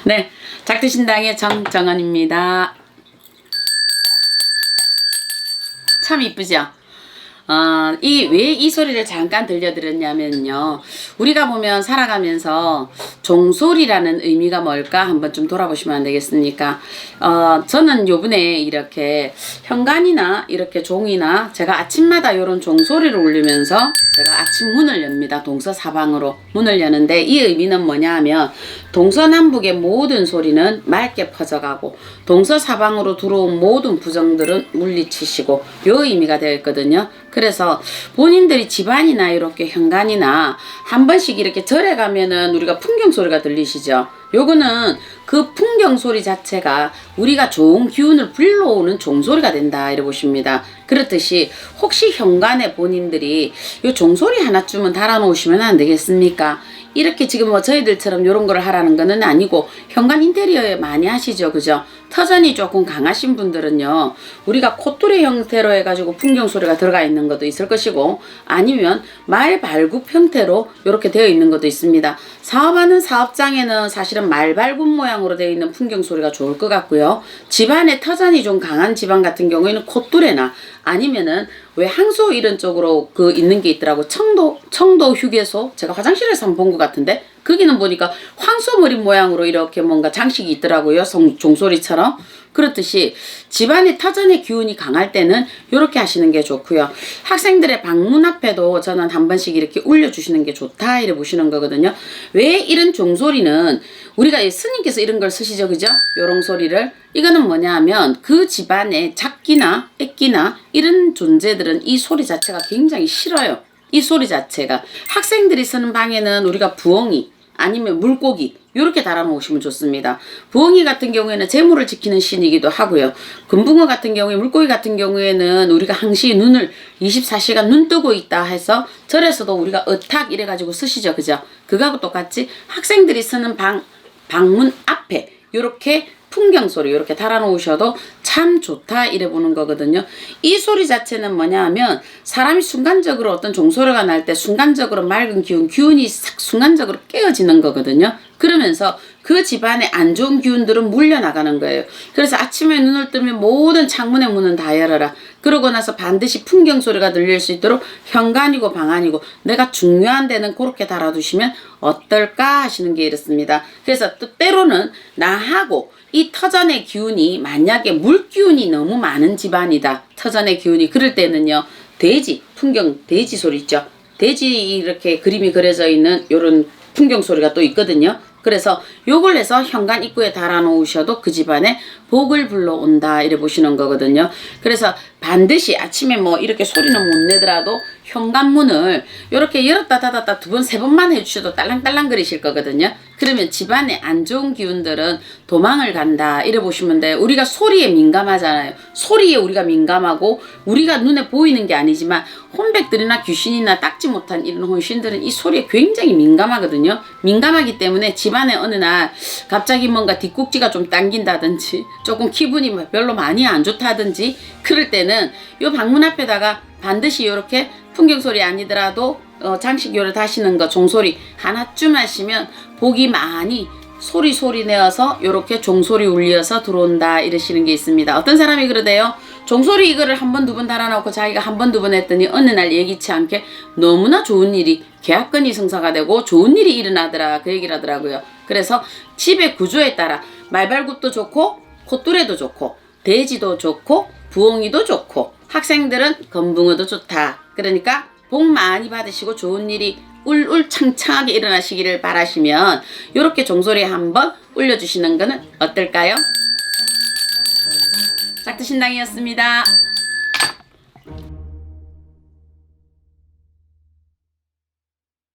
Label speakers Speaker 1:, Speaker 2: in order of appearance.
Speaker 1: 네, 작두신당의 정정은입니다. 참 이쁘죠? 왜 이 소리를 잠깐 들려드렸냐면요. 우리가 보면 살아가면서 종소리라는 의미가 뭘까 한번 좀 돌아보시면 안 되겠습니까? 저는 요번에 이렇게 현관이나 이렇게 종이나 제가 아침마다 요런 종소리를 울리면서 제가 아침 문을 엽니다. 동서사방으로 문을 여는데 이 의미는 뭐냐 하면 동서남북의 모든 소리는 맑게 퍼져가고 동서사방으로 들어온 모든 부정들은 물리치시고 요 의미가 되어 있거든요. 그래서 본인들이 집안이나 이렇게 현관이나 한 번씩 이렇게 절에 가면은 우리가 풍경 소리가 들리시죠? 요거는 그 풍경 소리 자체가 우리가 좋은 기운을 불러오는 종소리가 된다 이래 보십니다. 그렇듯이 혹시 현관에 본인들이 요 종소리 하나쯤은 달아놓으시면 안 되겠습니까? 이렇게 지금 뭐 저희들처럼 요런 걸 하라는 거는 아니고 현관 인테리어에 많이 하시죠, 그죠? 터전이 조금 강하신 분들은요, 우리가 콧뚜레 형태로 해가지고 풍경 소리가 들어가 있는 것도 있을 것이고, 아니면 말 발굽 형태로 이렇게 되어 있는 것도 있습니다. 사업하는 사업장에는 사실은 말 발굽 모양으로 되어 있는 풍경 소리가 좋을 것 같고요. 집안에 터전이 좀 강한 집안 같은 경우에는 콧뚜레나 아니면은 왜 항소 이런 쪽으로 그 있는 게 있더라고. 청도 휴게소, 제가 화장실에서 한번 본 것 같은데 거기는 보니까 황소머리 모양으로 이렇게 뭔가 장식이 있더라고요. 종소리처럼. 그렇듯이 집안의 터전의 기운이 강할 때는 이렇게 하시는 게 좋고요. 학생들의 방문 앞에도 저는 한 번씩 이렇게 울려주시는 게 좋다 이래 보시는 거거든요. 왜 이런 종소리는 우리가 스님께서 이런 걸 쓰시죠, 그죠? 요런 소리를. 이거는 뭐냐 하면 그 집안에 작기나 애기나 이런 존재들은 이 소리 자체가 굉장히 싫어요. 이 소리 자체가. 학생들이 쓰는 방에는 우리가 부엉이 아니면 물고기 이렇게 달아놓으시면 좋습니다. 부엉이 같은 경우에는 재물을 지키는 신이기도 하고요. 금붕어 같은 경우에, 물고기 같은 경우에는 우리가 항시 눈을 24시간 눈 뜨고 있다 해서 절에서도 우리가 어탁 이래가지고 쓰시죠, 그죠? 그거하고 똑같이 학생들이 쓰는 방문 앞에 이렇게 풍경 소리 이렇게 달아놓으셔도 참 좋다 이래 보는 거거든요. 이 소리 자체는 뭐냐 하면 사람이 순간적으로 어떤 종소리가 날 때 순간적으로 맑은 기운이 싹 순간적으로 깨어지는 거거든요. 그러면서 그 집안에 안 좋은 기운들은 물려나가는 거예요. 그래서 아침에 눈을 뜨면 모든 창문의 문은 다 열어라. 그러고 나서 반드시 풍경 소리가 들릴 수 있도록 현관이고 방안이고 내가 중요한 데는 그렇게 달아두시면 어떨까 하시는 게 이렇습니다. 그래서 또 때로는 나하고 이 터전의 기운이 만약에 물기운이 너무 많은 집안이다. 터전의 기운이 그럴 때는요. 돼지 소리 있죠. 돼지 이렇게 그림이 그려져 있는 요런 풍경 소리가 또 있거든요. 그래서 요걸 해서 현관 입구에 달아놓으셔도 그 집안에 복을 불러온다 이래 보시는 거거든요. 그래서 반드시 아침에 뭐 이렇게 소리는 못 내더라도 현관문을 이렇게 열었다 닫았다 2번 3번만 해주셔도 딸랑딸랑 거리실 거거든요. 그러면 집안에 안 좋은 기운들은 도망을 간다 이래 보시면 돼요. 우리가 소리에 민감하잖아요. 소리에 우리가 민감하고 우리가 눈에 보이는 게 아니지만 혼백들이나 귀신이나 닦지 못한 이런 혼신들은 이 소리에 굉장히 민감하거든요. 민감하기 때문에 집안에 어느 날 갑자기 뭔가 뒷꼭지가 좀 당긴다든지 조금 기분이 별로 많이 안 좋다든지 그럴 때는 요 방문 앞에다가 반드시 이렇게 풍경소리 아니더라도 장식 요를 다시는 거 종소리 하나쯤 하시면 복이 많이 소리 내어서 요렇게 종소리 울려서 들어온다 이러시는 게 있습니다. 어떤 사람이 그러대요. 종소리 이거를 한 번, 2번 달아놓고 자기가 한 번, 2번 했더니 어느 날 예기치 않게 너무나 좋은 일이 계약건이 성사가 되고 좋은 일이 일어나더라 그 얘기를 하더라고요. 그래서 집의 구조에 따라 말발굽도 좋고 콧뚜레도 좋고 돼지도 좋고 부엉이도 좋고 학생들은 금붕어도 좋다. 그러니까 복 많이 받으시고 좋은 일이 울울창창하게 일어나시기를 바라시면 요렇게 종소리 한번 울려주시는 거는 어떨까요? 작두신당이었습니다.